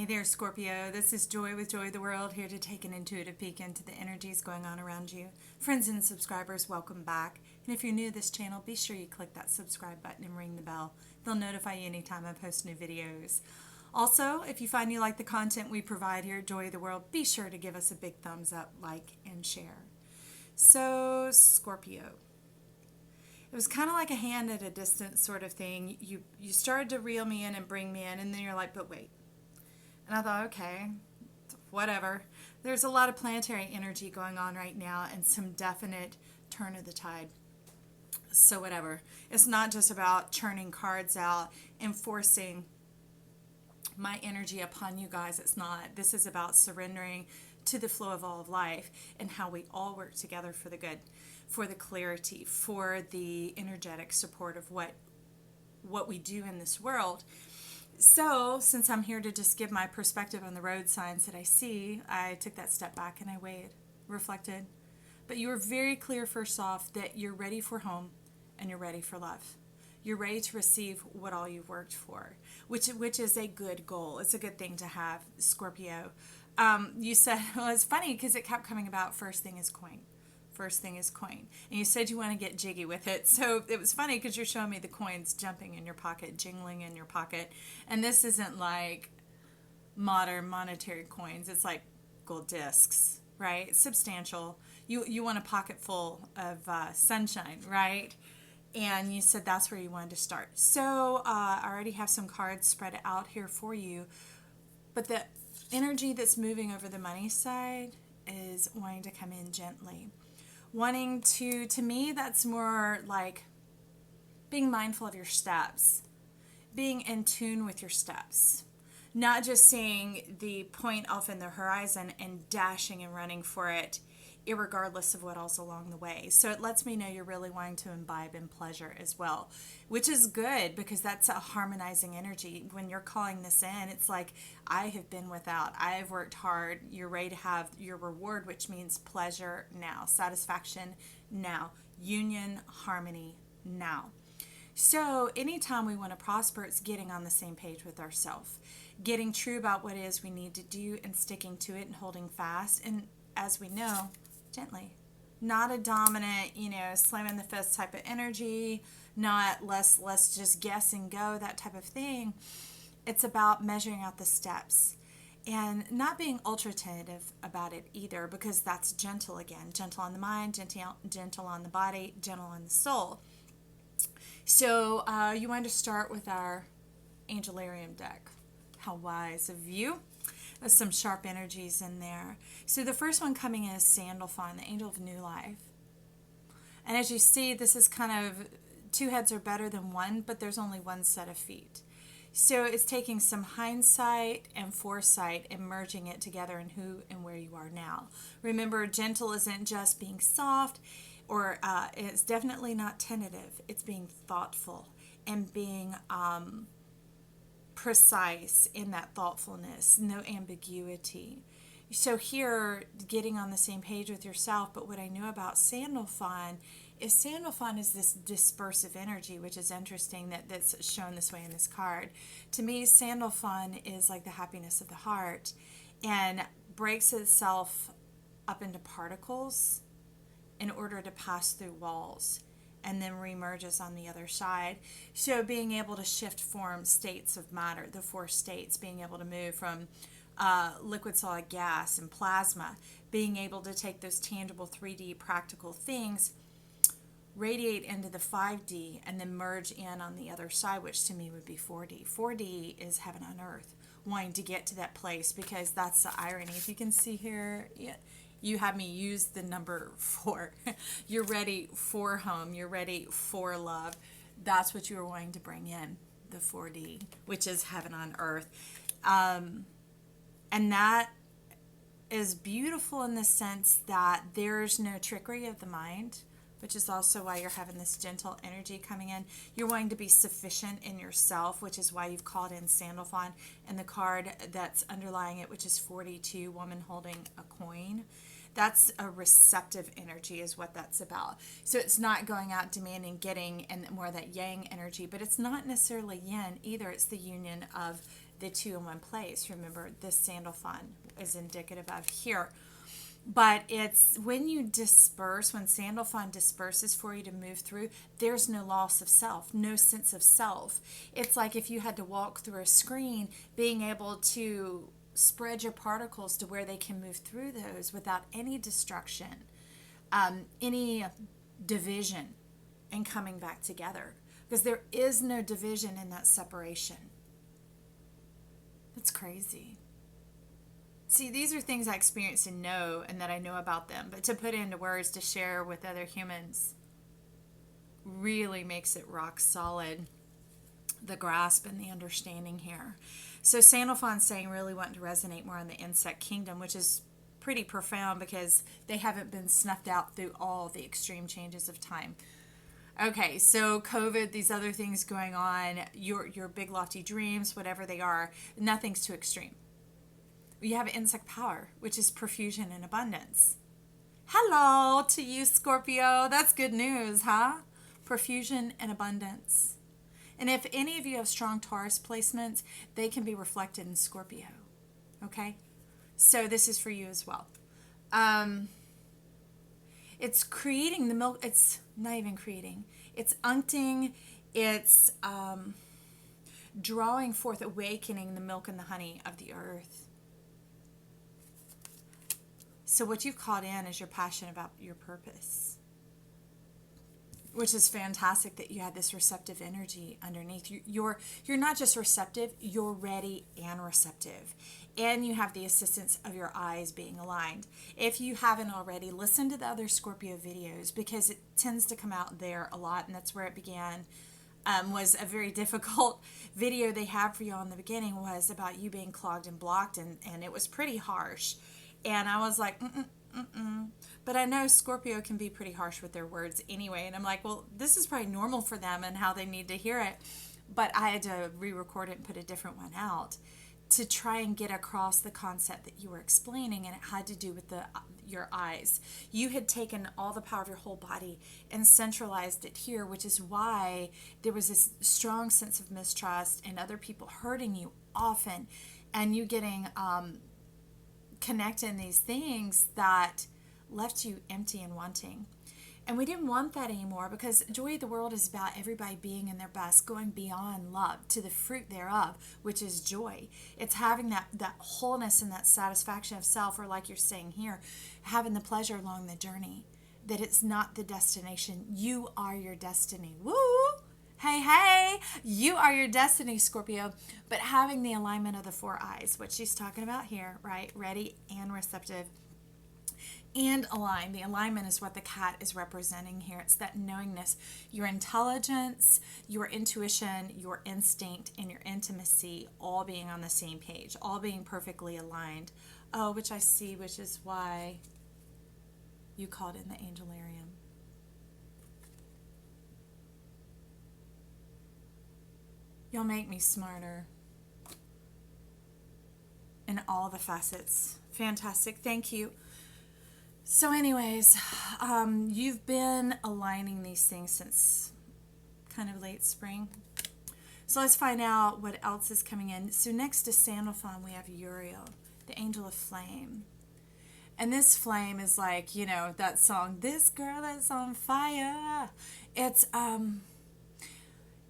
Hey there, Scorpio. This is Joy with Joy of the World, here to take an intuitive peek into the energies going on around you. Friends and subscribers, welcome back. And if you're new to this channel, be sure you click that subscribe button and ring the bell. They'll notify you anytime I post new videos. Also, if you find you like the content we provide here at Joy of the World, be sure to give us a big thumbs up, like, and share. So, Scorpio. It was kind of like a hand at a distance sort of thing. You started to reel me in and bring me in, and then you're like, but wait. And I thought, okay, whatever. There's a lot of planetary energy going on right now and some definite turn of the tide. So whatever. It's not just about churning cards out and forcing my energy upon you guys. It's not. This is about surrendering to the flow of all of life and how we all work together for the good, for the clarity, for the energetic support of what we do in this world. So, since I'm here to just give my perspective on the road signs that I see, I took that step back and I weighed, reflected. But you were very clear, first off, that you're ready for home and you're ready for love. You're ready to receive what all you've worked for, which is a good goal. It's a good thing to have, Scorpio. You said, well, it's funny because it kept coming about, first thing is coin. First thing is coin. And you said you want to get jiggy with it. So it was funny because you're showing me the coins jumping in your pocket, jingling in your pocket. And this isn't like modern monetary coins. It's like gold discs, right? It's substantial. You want a pocket full of sunshine, right? And you said that's where you wanted to start. So I already have some cards spread out here for you. But the energy that's moving over the money side is wanting to come in gently. Wanting to me, that's more like being mindful of your steps, being in tune with your steps, not just seeing the point off in the horizon and dashing and running for it, irregardless of what else along the way. So it lets me know you're really wanting to imbibe in pleasure as well, which is good because that's a harmonizing energy. When you're calling this in, it's like, I have been without, I have worked hard, you're ready to have your reward, which means pleasure now, satisfaction now, union, harmony now. So anytime we want to prosper, it's getting on the same page with ourselves, getting true about what it is we need to do and sticking to it and holding fast. And as we know, gently, not a dominant, slamming the fist type of energy, not let's just guess and go, that type of thing. It's about measuring out the steps and not being ultra tentative about it either, because that's gentle again, gentle on the mind, gentle on the body, gentle on the soul. So you want to start with our Angelarium deck. How wise of you. There's some sharp energies in there. So the first one coming in is Sandalphon, the angel of new life. And as you see, this is kind of, two heads are better than one, but there's only one set of feet. So it's taking some hindsight and foresight and merging it together in who and where you are now. Remember, gentle isn't just being soft, or it's definitely not tentative. It's being thoughtful and being precise in that thoughtfulness, no ambiguity. So here, getting on the same page with yourself. But what I know about Sandalphon is this dispersive energy, which is interesting that's shown this way in this card. To me, Sandalphon is like the happiness of the heart and breaks itself up into particles in order to pass through walls, and then reemerges on the other side. So being able to shift form, states of matter, the four states, being able to move from liquid, solid, gas, and plasma, being able to take those tangible 3D practical things, radiate into the 5D, and then merge in on the other side, which to me would be 4D. 4D is heaven on earth, wanting to get to that place, because that's the irony. If you can see here, yeah, you have me use the number 4. You're ready for home. You're ready for love. That's what you are wanting to bring in, the 4D, which is heaven on earth. And that is beautiful in the sense that there's no trickery of the mind, which is also why you're having this gentle energy coming in. You're wanting to be sufficient in yourself, which is why you've called in Sandalphon, and the card that's underlying it, which is 42, woman holding a coin. That's a receptive energy is what that's about. So it's not going out demanding, getting, and more of that yang energy, but it's not necessarily yin either. It's the union of the two in one place. Remember, this Sandalphon is indicative of here. But it's when you disperse, when Sandalphon disperses for you to move through, there's no loss of self, no sense of self. It's like if you had to walk through a screen, being able to spread your particles to where they can move through those without any destruction, any division, and coming back together. Because there is no division in that separation. That's crazy. See, these are things I experience and know, and that I know about them. But to put into words, to share with other humans, really makes it rock solid, the grasp and the understanding here. So Sandalphon's saying really wanting to resonate more on the insect kingdom, which is pretty profound because they haven't been snuffed out through all the extreme changes of time. Okay, so COVID, these other things going on, your big lofty dreams, whatever they are, nothing's too extreme. You have insect power, which is profusion and abundance. Hello to you, Scorpio. That's good news, huh? Profusion and abundance. And if any of you have strong Taurus placements, they can be reflected in Scorpio. Okay? So this is for you as well. It's creating the milk. It's not even creating. It's uncting. It's drawing forth, awakening the milk and the honey of the earth. So what you've caught in is your passion about your purpose, which is fantastic that you had this receptive energy underneath. You're not just receptive, you're ready and receptive. And you have the assistance of your eyes being aligned. If you haven't already, listen to the other Scorpio videos because it tends to come out there a lot, and that's where it began. Was a very difficult video they had for you in the beginning, was about you being clogged and blocked, and it was pretty harsh. And I was like, But I know Scorpio can be pretty harsh with their words anyway. And I'm like, well, this is probably normal for them and how they need to hear it. But I had to re-record it and put a different one out to try and get across the concept that you were explaining. And it had to do with your eyes. You had taken all the power of your whole body and centralized it here, which is why there was this strong sense of mistrust and other people hurting you often. And you getting connected in these things that left you empty and wanting. And we didn't want that anymore because Joy of the World is about everybody being in their best, going beyond love to the fruit thereof, which is joy. It's having that wholeness and that satisfaction of self, or like you're saying here, having the pleasure along the journey, that it's not the destination. You are your destiny. Woo! Hey, you are your destiny, Scorpio. But having the alignment of the four eyes, what she's talking about here, right? Ready and receptive and aligned. The alignment is what the cat is representing here. It's that knowingness, your intelligence, your intuition, your instinct, and your intimacy all being on the same page, all being perfectly aligned. Oh, which I see, which is why you called in the Angelarium. You'll make me smarter in all the facets. Fantastic. Thank you. So anyways, you've been aligning these things since kind of late spring. So let's find out what else is coming in. So next to Sandalphon, we have Uriel, the angel of flame. And this flame is like, you know, that song, This Girl Is on Fire.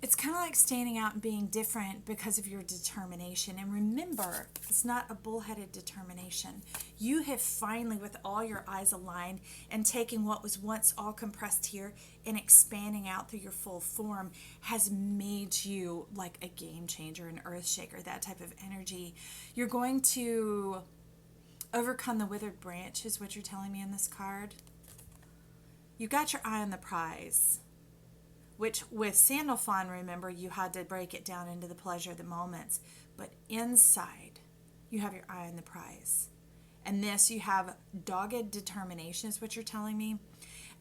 It's kind of like standing out and being different because of your determination. And remember, it's not a bullheaded determination. You have finally, with all your eyes aligned and taking what was once all compressed here and expanding out through your full form, has made you like a game changer, an earth shaker, that type of energy. You're going to overcome the withered branch, is what you're telling me in this card. You got your eye on the prize. Which with Sandalphon, remember, you had to break it down into the pleasure of the moments. But inside, you have your eye on the prize. And this, you have dogged determination, is what you're telling me.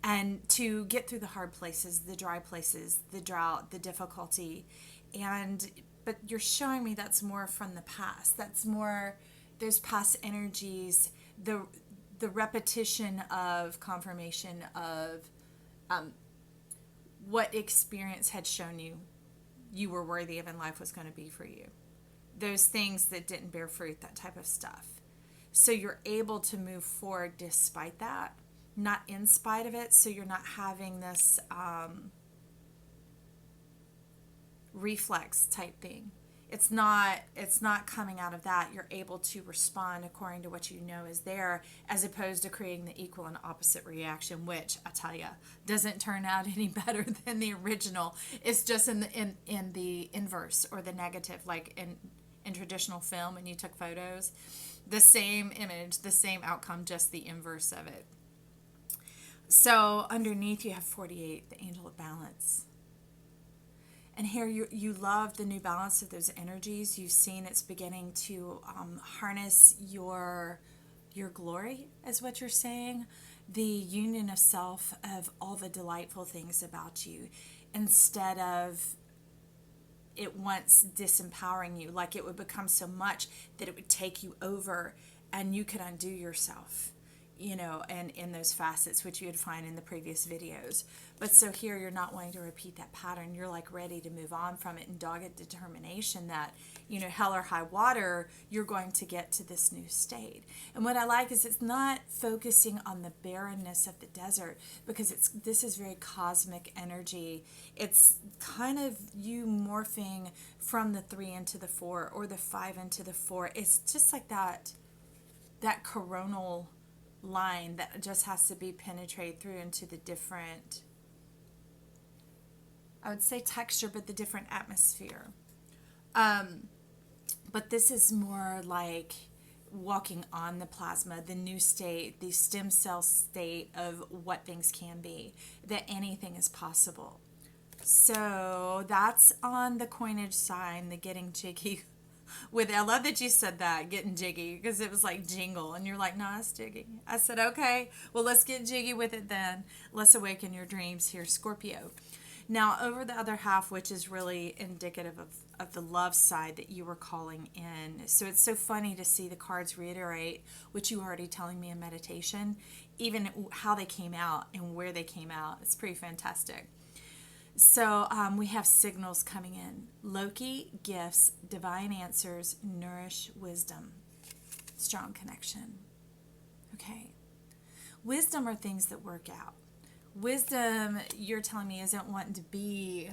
And to get through the hard places, the dry places, the drought, the difficulty. But you're showing me that's more from the past. That's more those past energies, the repetition of confirmation of what experience had shown you were worthy of and life was going to be for you. those things that didn't bear fruit, that type of stuff. So you're able to move forward despite that, not in spite of it. So you're not having this reflex type thing. It's not coming out of that. You're able to respond according to what you know is there, as opposed to creating the equal and opposite reaction, which I tell you doesn't turn out any better than the original. It's just in the inverse, or the negative, like in traditional film when you took photos, the same image, the same outcome, just the inverse of it. So underneath you have 48, the angel of balance. And here you love the new balance of those energies. You've seen it's beginning to harness your glory, is what you're saying. The union of self, of all the delightful things about you, instead of it once disempowering you, like it would become so much that it would take you over and you could undo yourself, you know, and in those facets, which you would find in the previous videos. But so here you're not wanting to repeat that pattern. You're like ready to move on from it, and dogged determination that, you know, hell or high water, you're going to get to this new state. And what I like is it's not focusing on the barrenness of the desert, because this is very cosmic energy. It's kind of you morphing from the 3 into the 4, or the 5 into the 4. It's just like that coronal line that just has to be penetrated through into the different, I would say texture, but the different atmosphere. But this is more like walking on the plasma, the new state, the stem cell state of what things can be, that anything is possible. So that's on the coinage sign, the getting jiggy with it. I love that you said that, getting jiggy, because it was like jingle, and you're like, no, it's jiggy. I said, okay, well, let's get jiggy with it then. Let's awaken your dreams here, Scorpio. Now, over the other half, which is really indicative of the love side that you were calling in. So it's so funny to see the cards reiterate what you were already telling me in meditation, even how they came out and where they came out. It's pretty fantastic. So we have signals coming in. Loki, gifts, divine answers, nourish, wisdom, strong connection. Okay. Wisdom are things that work out. Wisdom, you're telling me, isn't wanting to be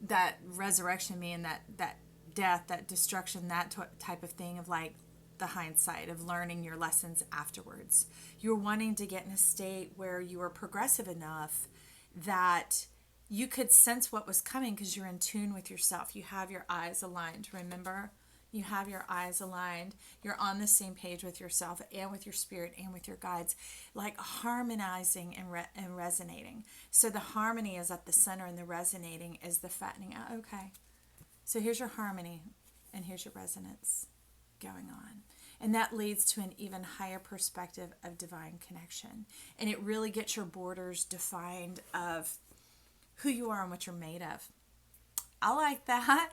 that resurrection, meaning that death, that destruction, that type of thing, of like the hindsight of learning your lessons afterwards. You're wanting to get in a state where you are progressive enough that you could sense what was coming, because you're in tune with yourself. You have your eyes aligned, remember? You have your eyes aligned. You're on the same page with yourself and with your spirit and with your guides, like harmonizing and resonating. So the harmony is at the center, and the resonating is the fattening out. Okay, so here's your harmony and here's your resonance going on. And that leads to an even higher perspective of divine connection. And it really gets your borders defined of who you are and what you're made of. I like that.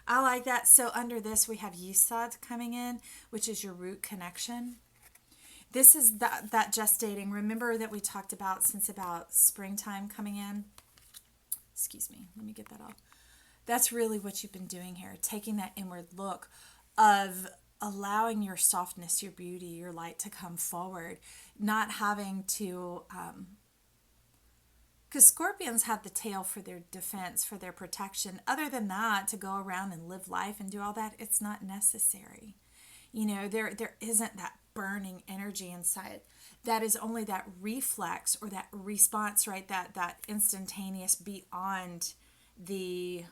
I like that. So under this, we have Yesod coming in, which is your root connection. This is that gestating. Remember that we talked about since about springtime coming in. Excuse me. Let me get that off. That's really what you've been doing here. Taking that inward look of allowing your softness, your beauty, your light to come forward. Not having to... because Scorpions have the tail for their defense, for their protection. Other than that, to go around and live life and do all that, it's not necessary. You know, there isn't that burning energy inside. That is only that reflex or that response, right? That instantaneous beyond this.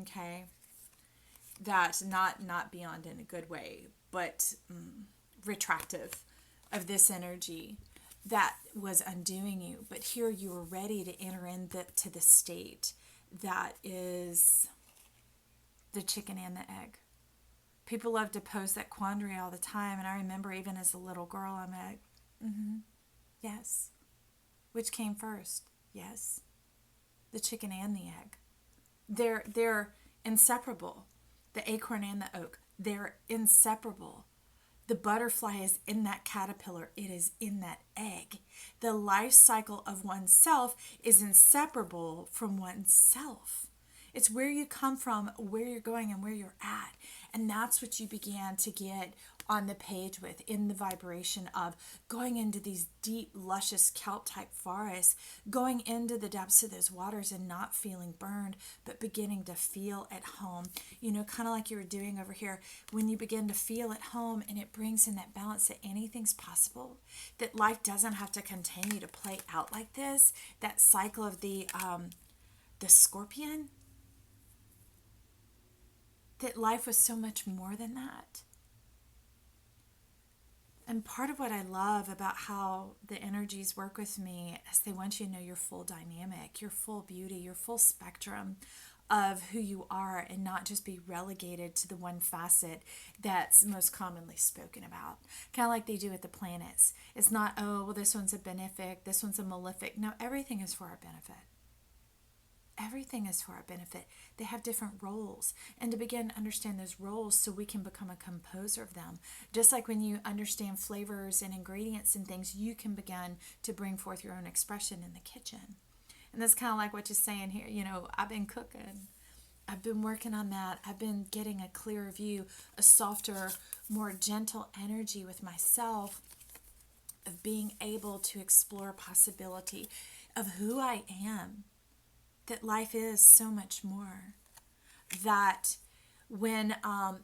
Okay? That not beyond in a good way, but retractive of this energy that was undoing you. But here you were ready to enter into the state that is the chicken and the egg. People love to pose that quandary all the time, and I remember even as a little girl, I'm like, yes. Which came first? Yes. The chicken and the egg. They're inseparable. The acorn and the oak, they're inseparable. The butterfly is in that caterpillar. It is in that egg. The life cycle of oneself is inseparable from oneself. It's where you come from, where you're going, and where you're at. And that's what you began to get on the page with, in the vibration of going into these deep, luscious kelp type forests, going into the depths of those waters and not feeling burned, but beginning to feel at home. You know, kind of like you were doing over here, when you begin to feel at home, and it brings in that balance that anything's possible, that life doesn't have to continue to play out like this. That cycle of the scorpion, that life was so much more than that. And part of what I love about how the energies work with me is they want you to know your full dynamic, your full beauty, your full spectrum of who you are, and not just be relegated to the one facet that's most commonly spoken about. Kind of like they do with the planets. It's not, oh, well, this one's a benefic, this one's a malefic. No, everything is for our benefit. Everything is for our benefit. They have different roles, and to begin to understand those roles so we can become a composer of them. Just like when you understand flavors and ingredients and things, you can begin to bring forth your own expression in the kitchen. And that's kind of like what you're saying here. You know, I've been cooking. I've been working on that. I've been getting a clearer view, a softer, more gentle energy with myself, of being able to explore possibility of who I am. That life is so much more. That when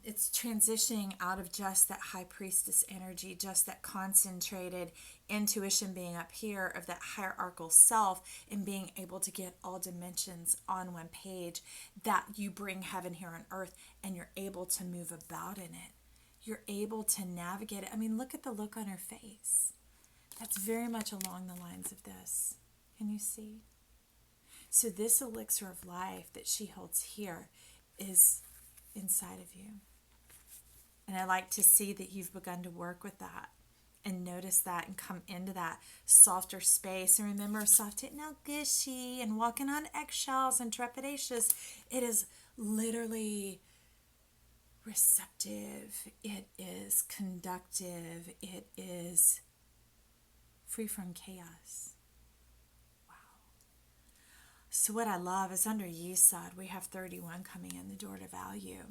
it's transitioning out of just that high priestess energy, just that concentrated intuition being up here of that hierarchical self, and being able to get all dimensions on one page, that you bring heaven here on earth, and you're able to move about in it. You're able to navigate it. I mean, look at the look on her face. That's very much along the lines of this. Can you see? So this elixir of life that she holds here is inside of you. And I like to see that you've begun to work with that and notice that and come into that softer space. And remember, soft, not gushy and walking on eggshells and trepidatious. It is literally receptive. It is conductive. It is free from chaos. So what I love is under Yesod, we have 31 coming in the door to value.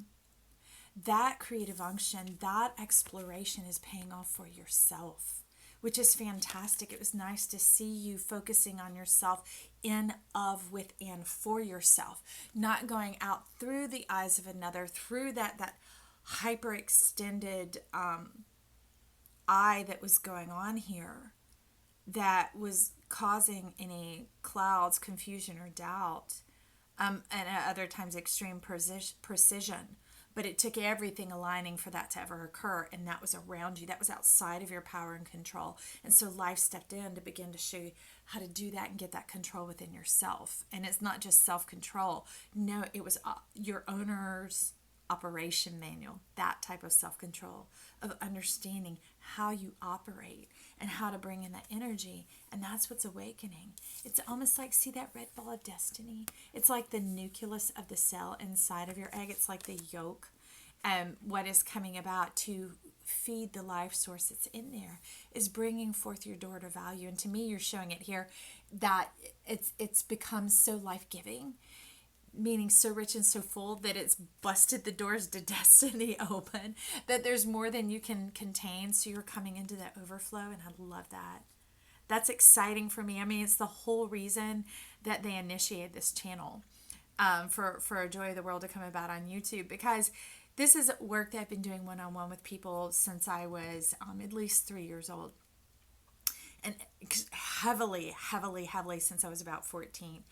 That creative unction, that exploration is paying off for yourself, which is fantastic. It was nice to see you focusing on yourself, in, of, with, and for yourself, not going out through the eyes of another, through that hyperextended eye that was going on here, that was causing any clouds, confusion, or doubt, and at other times extreme precision. But it took everything aligning for that to ever occur, and that was around you. That was outside of your power and control. And so life stepped in to begin to show you how to do that and get that control within yourself. And it's not just self-control. No, it was your owner's operation manual, that type of self-control, of understanding how you operate and how to bring in that energy. And that's what's awakening. It's almost like, see that red ball of destiny? It's like the nucleus of the cell inside of your egg. It's like the yolk. What is coming about to feed the life source that's in there is bringing forth your door to value. And to me, you're showing it here that it's become so life-giving, meaning so rich and so full that it's busted the doors to destiny open, that there's more than you can contain. So you're coming into that overflow, and I love that. That's exciting for me. I mean, it's the whole reason that they initiated this channel, for A Joy of the World to come about on YouTube, because this is work that I've been doing one-on-one with people since I was at least 3 years old, and heavily since I was about 14.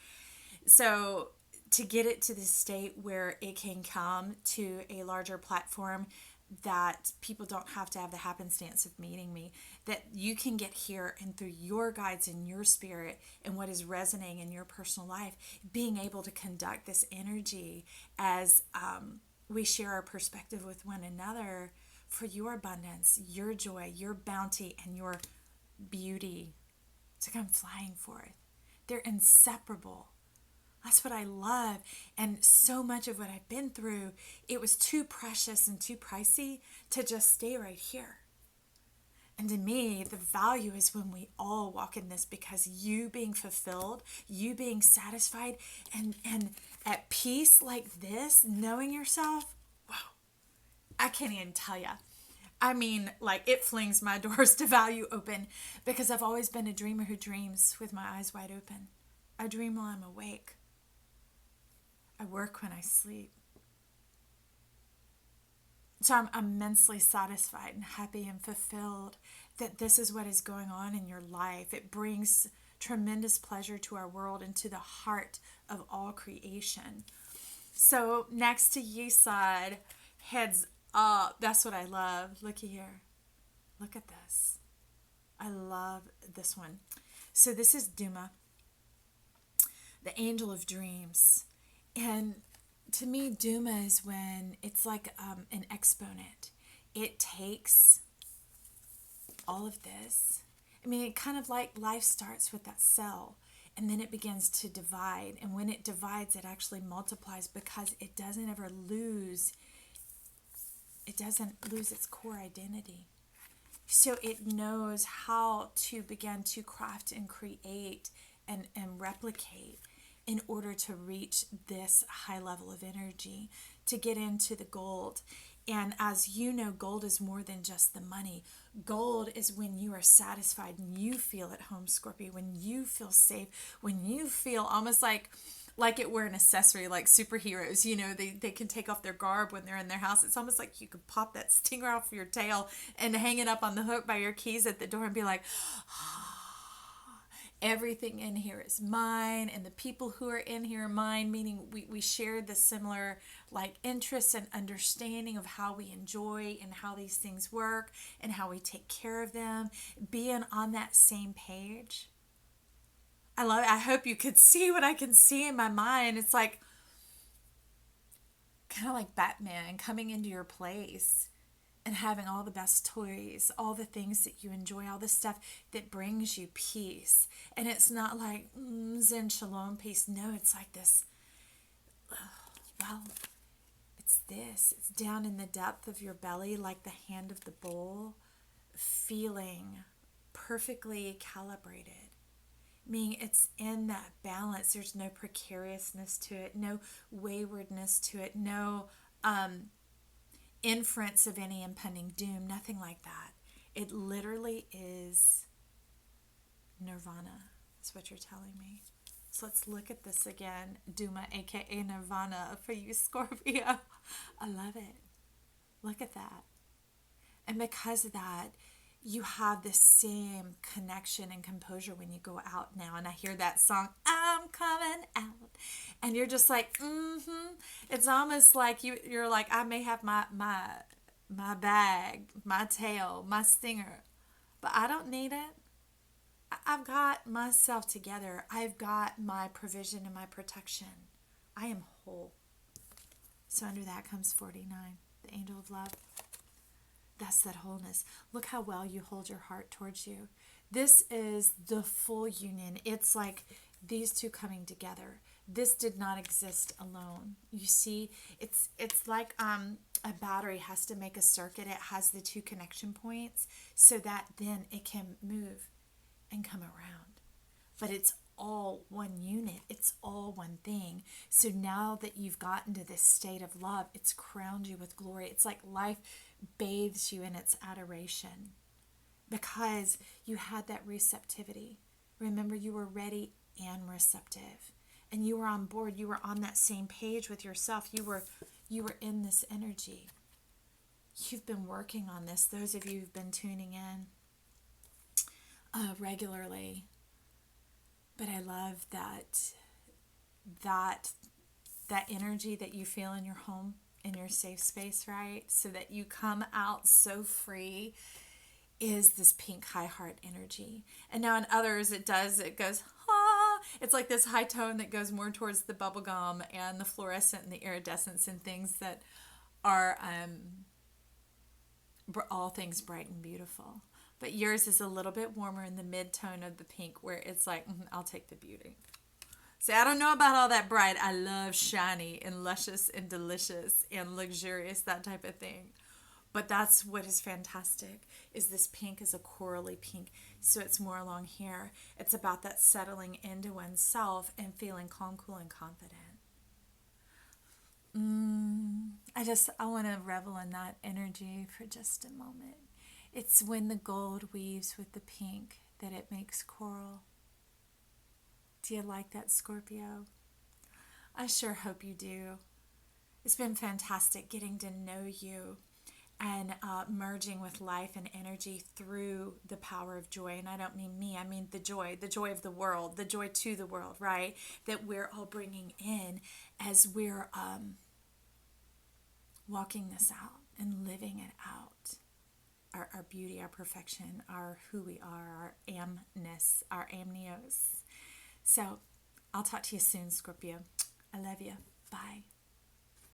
So to get it to the state where it can come to a larger platform, that people don't have to have the happenstance of meeting me, that you can get here and through your guides and your spirit and what is resonating in your personal life, being able to conduct this energy as we share our perspective with one another for your abundance, your joy, your bounty, and your beauty to come flying forth. They're inseparable. That's what I love. And so much of what I've been through, it was too precious and too pricey to just stay right here. And to me, the value is when we all walk in this, because you being fulfilled, you being satisfied, and at peace like this, knowing yourself, wow, I can't even tell you. I mean, like, it flings my doors to value open because I've always been a dreamer who dreams with my eyes wide open. I dream while I'm awake. I work when I sleep. So I'm immensely satisfied and happy and fulfilled that this is what is going on in your life. It brings tremendous pleasure to our world and to the heart of all creation. So next to Yesod, heads up. That's what I love. Looky here. Look at this. I love this one. So this is Duma, the angel of dreams. And to me, Duma is when it's like an exponent. It takes all of this. I mean, it kind of like life starts with that cell, and then it begins to divide. And when it divides, it actually multiplies because it doesn't ever lose. It doesn't lose its core identity. So it knows how to begin to craft and create and replicate in order to reach this high level of energy, to get into the gold. And as you know, gold is more than just the money. Gold is when you are satisfied and you feel at home, Scorpio, when you feel safe, when you feel almost like it were an accessory, like superheroes. You know, they can take off their garb when they're in their house. It's almost like you could pop that stinger off your tail and hang it up on the hook by your keys at the door and be like, everything in here is mine, and the people who are in here are mine, meaning we share the similar like interests and understanding of how we enjoy and how these things work and how we take care of them, being on that same page. I love it. I hope you could see what I can see in my mind. It's like kind of like Batman coming into your place and having all the best toys, all the things that you enjoy, all the stuff that brings you peace. And it's not like Zen Shalom peace. No, it's like this, well, it's this. It's down in the depth of your belly, like the hand of the bull, feeling perfectly calibrated. Meaning it's in that balance. There's no precariousness to it, no waywardness to it, no inference of any impending doom, nothing like that. It literally is nirvana. That's what you're telling me. So let's look at this again. Duma, aka Nirvana, for you, Scorpio. I love it. Look at that. And because of that, you have the same connection and composure when you go out now. And I hear that song, I'm coming out. And you're just like, It's almost like you're like, I may have my bag, my tail, my stinger, but I don't need it. I've got myself together. I've got my provision and my protection. I am whole. So under that comes 49, the angel of love. That's that wholeness. Look how well you hold your heart towards you. This is the full union. It's like these two coming together. This did not exist alone. You see, it's like a battery has to make a circuit. It has the two connection points so that then it can move and come around. But it's all one unit. It's all one thing. So now that you've gotten to this state of love, it's crowned you with glory. It's like life bathes you in its adoration because you had that receptivity. Remember, you were ready and receptive, and you were on board. You were on that same page with yourself. You were in this energy. You've been working on this. Those of you who've been tuning in regularly. But I love that energy that you feel in your home, in your safe space, right? So that you come out so free is this pink high heart energy. And now in others it goes, it's like this high tone that goes more towards the bubblegum and the fluorescent and the iridescence and things that are all things bright and beautiful. But yours is a little bit warmer in the mid-tone of the pink where it's like, I'll take the beauty. See, I don't know about all that bright. I love shiny and luscious and delicious and luxurious, that type of thing. But that's what is fantastic, is this pink is a corally pink. So it's more along here. It's about that settling into oneself and feeling calm, cool, and confident. I want to revel in that energy for just a moment. It's when the gold weaves with the pink that it makes coral. Do you like that, Scorpio? I sure hope you do. It's been fantastic getting to know you and merging with life and energy through the power of joy. And I don't mean me, I mean the joy of the world, the joy to the world, right? That we're all bringing in as we're walking this out and living it out. Our beauty, our perfection, our who we are, our amness, our amnios. So I'll talk to you soon, Scorpio. I love you. Bye.